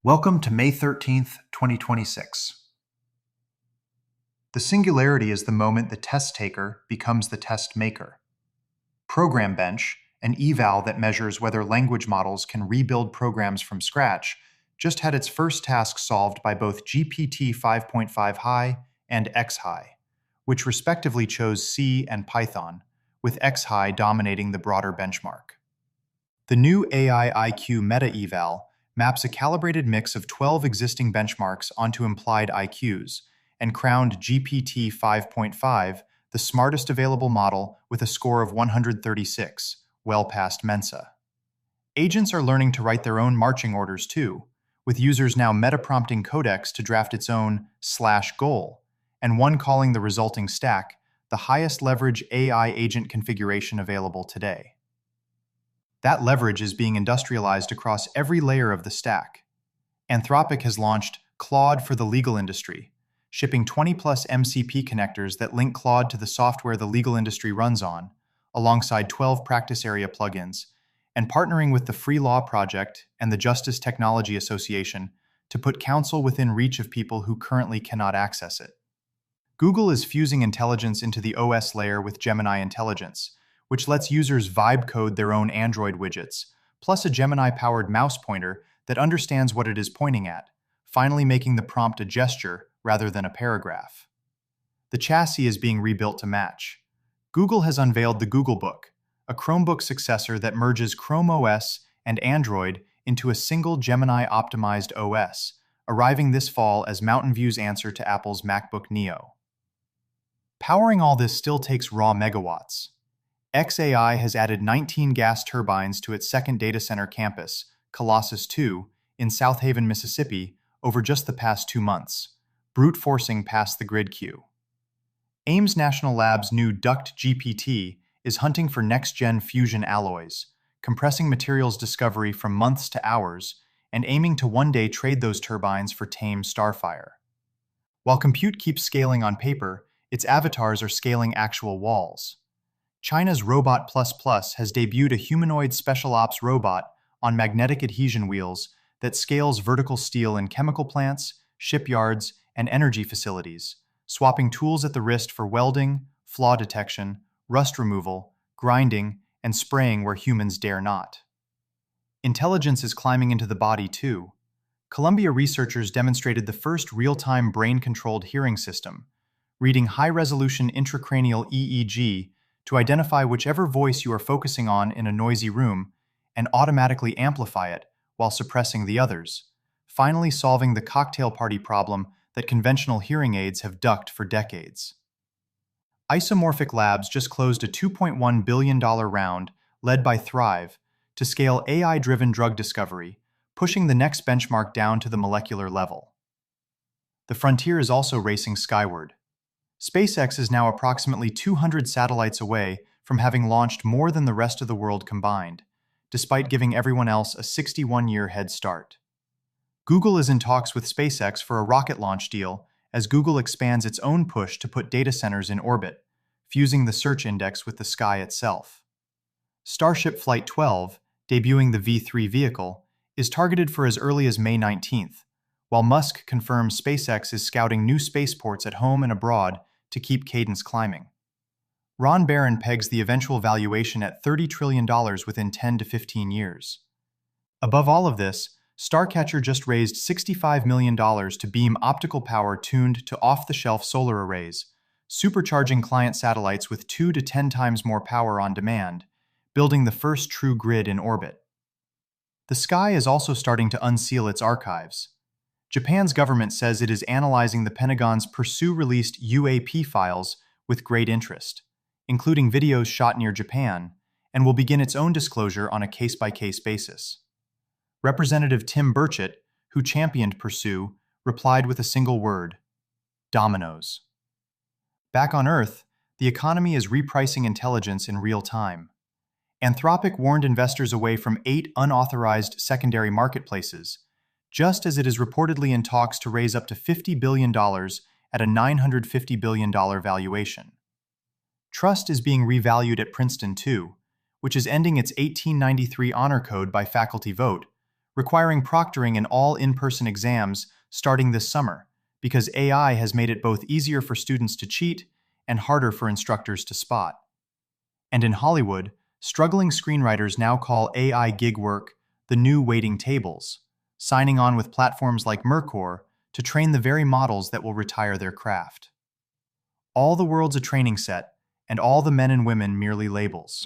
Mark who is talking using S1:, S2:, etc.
S1: Welcome to May 13th, 2026. The singularity is the moment the test taker becomes the test maker. Program Bench, an eval that measures whether language models can rebuild programs from scratch, just had its first task solved by both GPT 5.5 High and X High, which respectively chose C and Python, with X High dominating the broader benchmark. The new AI IQ Meta Eval maps a calibrated mix of 12 existing benchmarks onto implied IQs, and crowned GPT 5.5 the smartest available model with a score of 136, well past Mensa. Agents are learning to write their own marching orders too, with users now meta-prompting Codex to draft its own /goal, and one calling the resulting stack the highest leverage AI agent configuration available today. That leverage is being industrialized across every layer of the stack. Anthropic has launched Claude for the legal industry, shipping 20-plus MCP connectors that link Claude to the software the legal industry runs on, alongside 12 practice area plugins, and partnering with the Free Law Project and the Justice Technology Association to put counsel within reach of people who currently cannot access it. Google is fusing intelligence into the OS layer with Gemini Intelligence, which lets users vibe code their own Android widgets, plus a Gemini-powered mouse pointer that understands what it is pointing at, finally making the prompt a gesture rather than a paragraph. The chassis is being rebuilt to match. Google has unveiled the Google Book, a Chromebook successor that merges Chrome OS and Android into a single Gemini-optimized OS, arriving this fall as Mountain View's answer to Apple's MacBook Neo. Powering all this still takes raw megawatts. xAI has added 19 gas turbines to its second data center campus, Colossus II, in South Haven, Mississippi, over just the past 2 months, brute forcing past the grid queue. Ames National Labs' new Duct GPT is hunting for next-gen fusion alloys, compressing materials discovery from months to hours, and aiming to one day trade those turbines for tame starfire. While compute keeps scaling on paper, its avatars are scaling actual walls. China's Robot++ has debuted a humanoid special ops robot on magnetic adhesion wheels that scales vertical steel in chemical plants, shipyards, and energy facilities, swapping tools at the wrist for welding, flaw detection, rust removal, grinding, and spraying where humans dare not. Intelligence is climbing into the body too. Columbia researchers demonstrated the first real-time brain-controlled hearing system, reading high-resolution intracranial EEG to identify whichever voice you are focusing on in a noisy room and automatically amplify it while suppressing the others, finally solving the cocktail party problem that conventional hearing aids have ducked for decades. Isomorphic Labs just closed a $2.1 billion round led by Thrive to scale AI-driven drug discovery, pushing the next benchmark down to the molecular level. The frontier is also racing skyward. SpaceX is now approximately 200 satellites away from having launched more than the rest of the world combined, despite giving everyone else a 61-year head start. Google is in talks with SpaceX for a rocket launch deal as Google expands its own push to put data centers in orbit, fusing the search index with the sky itself. Starship Flight 12, debuting the V3 vehicle, is targeted for as early as May 19th, while Musk confirms SpaceX is scouting new spaceports at home and abroad to keep cadence climbing. Ron Barron pegs the eventual valuation at $30 trillion within 10 to 15 years. Above all of this, Starcatcher just raised $65 million to beam optical power tuned to off-the-shelf solar arrays, supercharging client satellites with 2 to 10 times more power on demand, building the first true grid in orbit. The sky is also starting to unseal its archives. Japan's government says it is analyzing the Pentagon's Pursue-released UAP files with great interest, including videos shot near Japan, and will begin its own disclosure on a case-by-case basis. Representative Tim Burchett, who championed Pursue, replied with a single word: dominoes. Back on Earth, the economy is repricing intelligence in real time. Anthropic warned investors away from 8 unauthorized secondary marketplaces, just as it is reportedly in talks to raise up to $50 billion at a $950 billion valuation. Trust is being revalued at Princeton too, which is ending its 1893 honor code by faculty vote, requiring proctoring in all in-person exams starting this summer, because AI has made it both easier for students to cheat and harder for instructors to spot. And in Hollywood, struggling screenwriters now call AI gig work the new waiting tables, signing on with platforms like Mercor to train the very models that will retire their craft. All the world's a training set, and all the men and women merely labels.